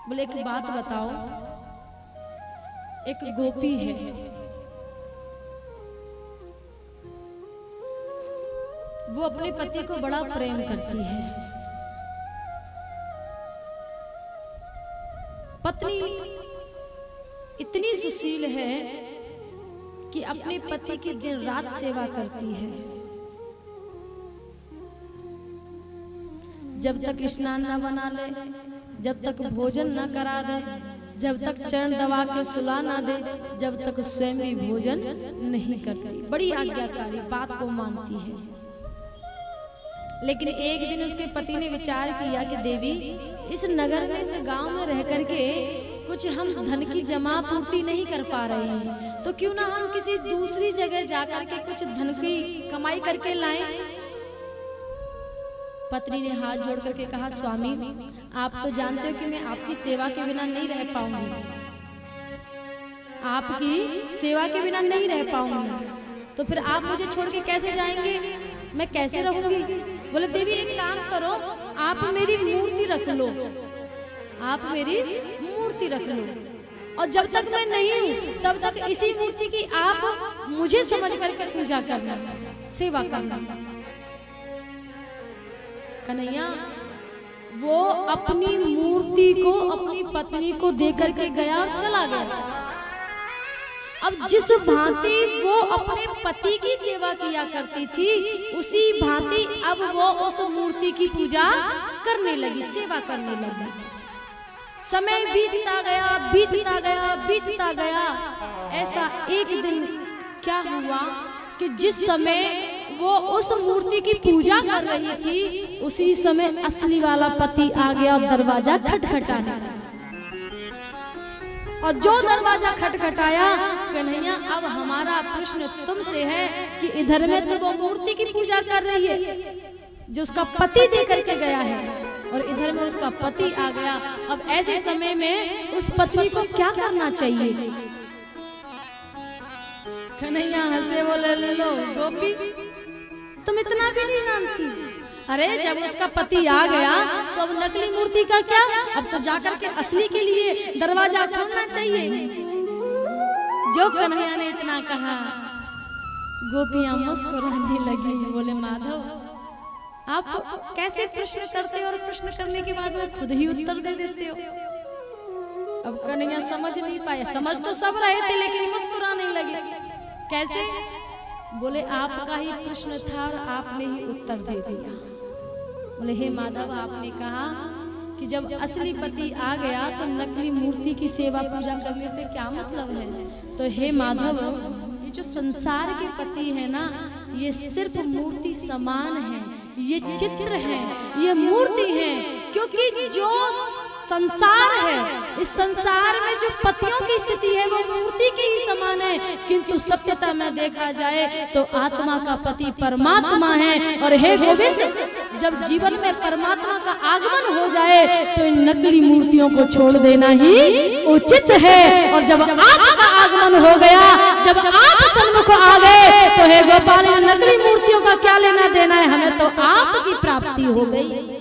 बोले एक बात बताओ, एक गोपी है, वो अपने पति को बड़ा प्रेम करती है। पत्नी इतनी सुशील है कि अपने पति की दिन रात सेवा करती है। जब तक स्नान न बना ले, जब तक भोजन न करा दे, जब तक चरण दबा के सुला ना दे, जब तक स्वयं भी भोजन नहीं करती। बड़ी आज्ञाकारी, बात को मानती है। लेकिन एक दिन उसके पति ने विचार किया कि देवी, इस नगर में, इस गांव में रह करके कुछ हम धन की जमा पूर्ति नहीं कर पा रहे हैं, तो क्यों ना हम किसी दूसरी जगह जाकर के कुछ धन की कमाई करके लाएं। पत्नी ने हाथ जोड़ करके कहा, स्वामी आप तो जानते हो कि मैं आपकी सेवा के बिना नहीं रह पाऊंगी, आपकी सेवा के बिना नहीं रह पाऊंगी, तो फिर आप मुझे छोड़ के कैसे जाएंगे, मैं कैसे रहूंगी। बोले देवी एक काम करो, आप मेरी मूर्ति रख लो, आप मेरी मूर्ति रख लो, और जब तक मैं नहीं हूं तब तक इसी मूर्ति की आप मुझे समझ करके पूजा करना, सेवा करना। कन्हैया वो अपनी मूर्ति को अपनी पत्नी को देकर के गया और चला गया। अब जिस भांति वो अपने पति की सेवा किया करती थी, उसी भांति अब वो उस मूर्ति की पूजा करने लगी, सेवा करने लगी। समय बीतता गया, बीतता गया, बीतता गया। ऐसा एक दिन क्या हुआ कि जिस समय वो उस मूर्ति की पूजा कर रही थी, उसी समय असली वाला पति आ गया और दरवाजा खटखटाने लगा। और जो दरवाजा खटखटाया, कन्हैया अब हमारा प्रश्न तुमसे है कि इधर में तो वो मूर्ति की पूजा कर रही है जो उसका पति दे करके गया है, और इधर में उसका पति आ गया। अब ऐसे समय में उस पत्नी को क्या करना चाहिए। कन्हैया हंसे, बोले ले लो गोपी, तुम इतना भी नहीं जानती। अरे जब उसका पति आ गया तो अब नकली मूर्ति का क्या, अब तो जाकर के असली के लिए दरवाजा खोलना चाहिए। जो कन्हैया ने इतना कहा, गोपियां मुस्कुराने लगी। बोले माधव आप कैसे प्रश्न करते हो और प्रश्न करने के बाद में खुद ही उत्तर दे देते हो। अब कन्हैया समझ नहीं पाए, समझ तो सब रहे थे लेकिन मुस्कुराने लगे। कैसे? बोले आपका ही प्रश्न था और आपने ही उत्तर दे दिया। बोले हे माधव, आपने कहा कि जब असली पति आ गया तो नकली मूर्ति की सेवा पूजा करने से क्या मतलब है। तो हे माधव, ये जो संसार के पति है ना, ये सिर्फ मूर्ति समान है, ये चित्र है, ये मूर्ति है। क्योंकि जो संसार है, इस संसार में जो पतियों की स्थिति है वो मूर्ति के ही समान है, किंतु सत्यता में देखा जाए तो आत्मा का पति परमात्मा है। और हे गोविंद, जब जीवन में परमात्मा का आगमन हो जाए तो इन नकली मूर्तियों को छोड़ देना ही उचित है। और जब आपका आगमन हो गया, जब आप सन्मुख आ गए, तो हे गोपाल, नकली मूर्तियों का क्या लेना देना है, हमें तो आपकी प्राप्ति हो गई।